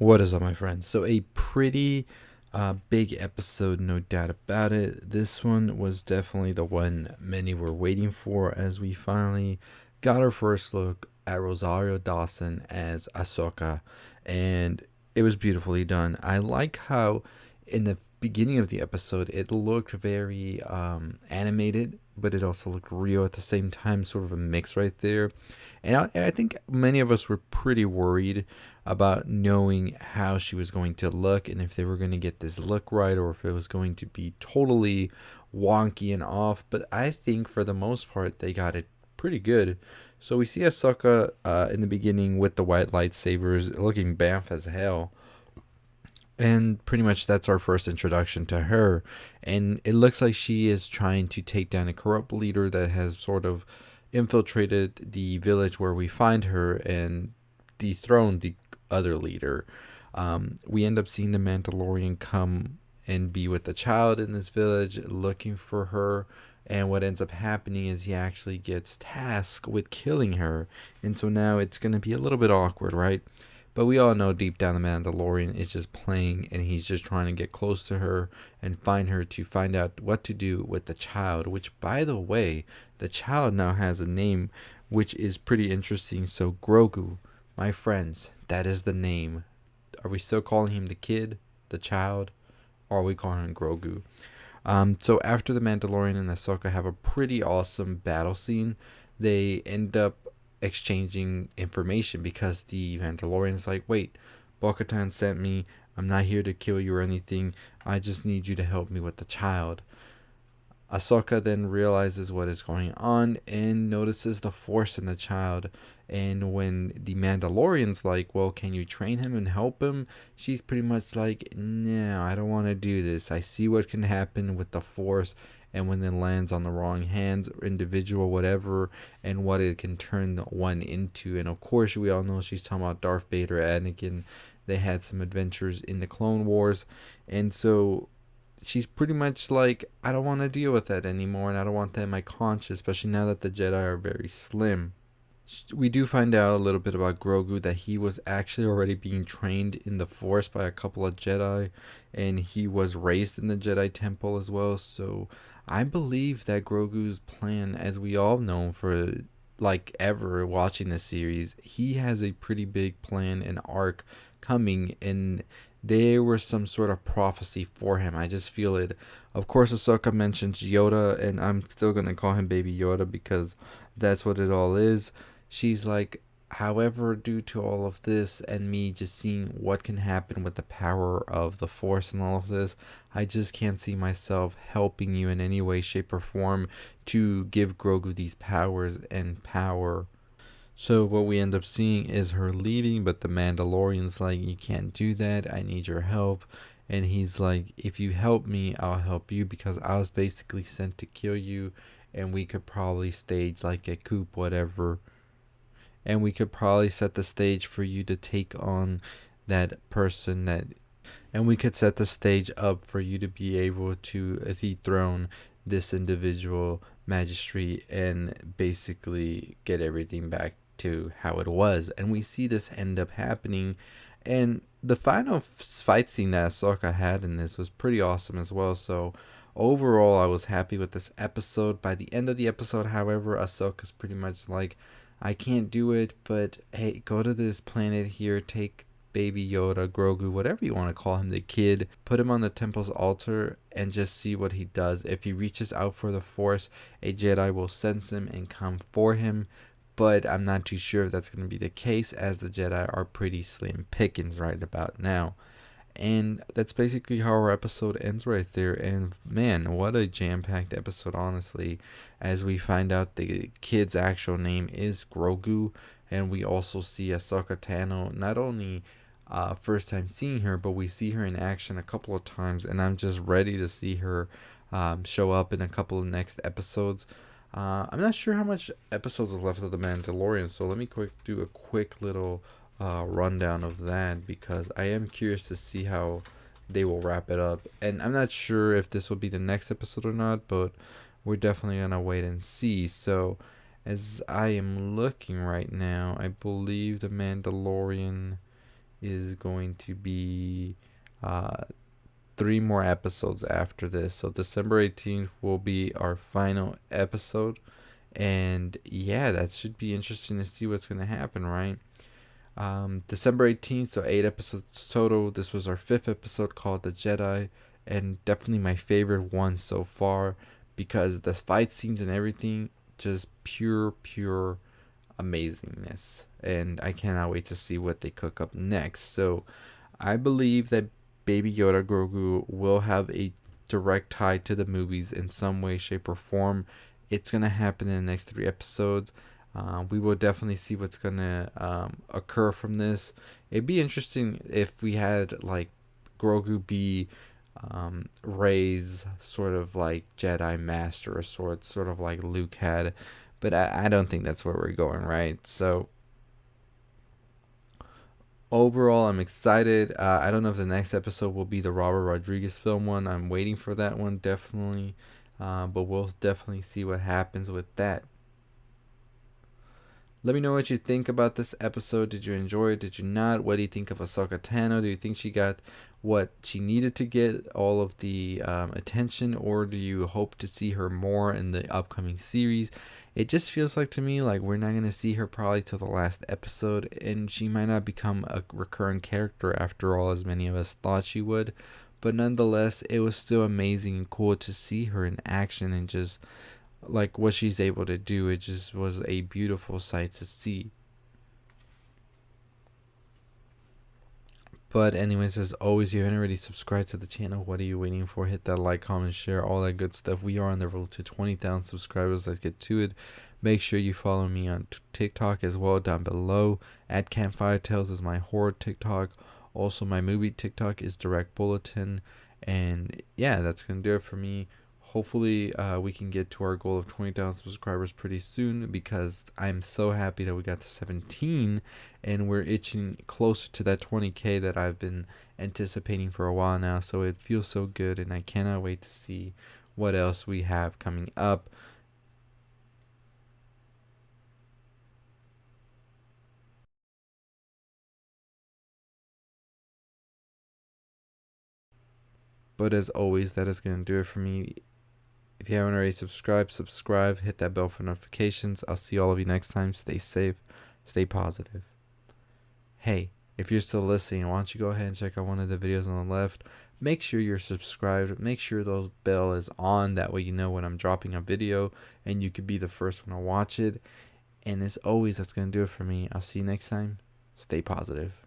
What is up, my friends? So, a pretty big episode, no doubt about it. This one was definitely the one many were waiting for as we finally got our first look at Rosario Dawson as Ahsoka, and it was beautifully done. I like how in the beginning of the episode it looked very animated, but it also looked real at the same time, sort of a mix right there. And I think many of us were pretty worried about knowing how she was going to look and if they were going to get this look right or if it was going to be totally wonky and off. But I think for the most part, they got it pretty good. So we see Ahsoka in the beginning with the white lightsabers looking bamf as hell. And pretty much that's our first introduction to her. And it looks like she is trying to take down a corrupt leader that has sort of infiltrated the village where we find her and dethroned the other leader. We end up seeing the Mandalorian come and be with the child in this village looking for her. And what ends up happening is he actually gets tasked with killing her. And so now it's going to be a little bit awkward, right? But we all know deep down the Mandalorian is just playing and he's just trying to get close to her and find her to find out what to do with the child. Which, by the way, the child now has a name which is pretty interesting. So, Grogu, my friends, that is the name. Are we still calling him the kid, the child, or are we calling him Grogu? So after the Mandalorian and Ahsoka have a pretty awesome battle scene, they end up exchanging information because the Mandalorian's like, wait, Bo-Katan sent me. I'm not here to kill you or anything. I just need you to help me with the child. Ahsoka then realizes what is going on and notices the Force in the child. And when the Mandalorian's like, well, can you train him and help him? She's pretty much like, no, I don't want to do this. I see what can happen with the Force and when it lands on the wrong hands, or individual, whatever, and what it can turn one into. And of course, we all know she's talking about Darth Vader, Anakin. They had some adventures in the Clone Wars. And so she's pretty much like, I don't want to deal with that anymore, and I don't want that in my conscience, especially now that the Jedi are very slim. We do find out a little bit about Grogu, that he was actually already being trained in the Force by a couple of Jedi, and he was raised in the Jedi Temple as well. So I believe that Grogu's plan, as we all know for like ever watching this series, he has a pretty big plan and arc coming, and there was some sort of prophecy for him. I just feel it. Of course, Ahsoka mentions Yoda, and I'm still gonna call him Baby Yoda because that's what it all is. She's like, however, due to all of this and me just seeing what can happen with the power of the Force and all of this, I just can't see myself helping you in any way, shape, or form to give Grogu these powers and power. So what we end up seeing is her leaving, but the Mandalorian's like, you can't do that. I need your help. And he's like, if you help me, I'll help you because I was basically sent to kill you, and we could probably stage like a coup, whatever, and we could probably set the stage for you to take on that person that, and we could set the stage up for you to be able to dethrone this individual magistrate and basically get everything back to how it was. And we see this end up happening, and the final fight scene that Ahsoka had in this was pretty awesome as well. So overall, I was happy with this episode. By the end of the episode, however, Ahsoka's pretty much like, I can't do it, but hey, go to this planet here, take Baby Yoda, Grogu, whatever you want to call him, the kid, put him on the temple's altar, and just see what he does. If he reaches out for the Force, a Jedi will sense him and come for him. But I'm not too sure if that's going to be the case, as the Jedi are pretty slim pickings right about now. And that's basically how our episode ends right there. And man, what a jam-packed episode, honestly, as we find out the kid's actual name is Grogu. And we also see Ahsoka Tano, not only first time seeing her, but we see her in action a couple of times. And I'm just ready to see her show up in a couple of next episodes. I'm not sure how much episodes is left of The Mandalorian, so let me do a quick little rundown of that because I am curious to see how they will wrap it up. And I'm not sure if this will be the next episode or not, but we're definitely going to wait and see. So, as I am looking right now, I believe The Mandalorian is going to be uh, 3 more episodes after this. So December 18th will be our final episode. And yeah, that should be interesting to see what's going to happen, right? December 18th, so 8 episodes total. This was our 5th episode called The Jedi, and definitely my favorite one so far because the fight scenes and everything, just pure amazingness. And I cannot wait to see what they cook up next. So I believe that Baby Yoda Grogu will have a direct tie to the movies in some way, shape, or form. It's going to happen in the next 3 episodes. We will definitely see what's going to occur from this. It'd be interesting if we had like Grogu be Rey's sort of like Jedi Master of sorts, sort of like Luke had. But I don't think that's where we're going, right? So overall, I'm excited. I don't know if the next episode will be the Robert Rodriguez film one. I'm waiting for that one, definitely. But we'll definitely see what happens with that. Let me know what you think about this episode. Did you enjoy it? Did you not? What do you think of Ahsoka Tano? Do you think she got what she needed to get, all of the attention, or do you hope to see her more in the upcoming series? It just feels like to me like we're not going to see her probably till the last episode, and she might not become a recurring character after all, as many of us thought she would. But nonetheless, it was still amazing and cool to see her in action and just like what she's able to do. It just was a beautiful sight to see. But anyways, as always, you haven't already subscribed to the channel. What are you waiting for? Hit that like, comment, share, all that good stuff. We are on the road to 20,000 subscribers. Let's get to it. Make sure you follow me on TikTok as well down below. At Campfire Tales is my horror TikTok. Also, my movie TikTok is Direct Bulletin. And yeah, that's going to do it for me. Hopefully, we can get to our goal of 20,000 subscribers pretty soon because I'm so happy that we got to 17 and we're itching closer to that 20K that I've been anticipating for a while now. So it feels so good and I cannot wait to see what else we have coming up. But as always, that is going to do it for me. If you haven't already subscribed, subscribe, hit that bell for notifications. I'll see all of you next time. Stay safe, stay positive. Hey, if you're still listening, why don't you go ahead and check out one of the videos on the left. Make sure you're subscribed. Make sure those bell is on. That way you know when I'm dropping a video and you could be the first one to watch it. And as always, that's going to do it for me. I'll see you next time. Stay positive.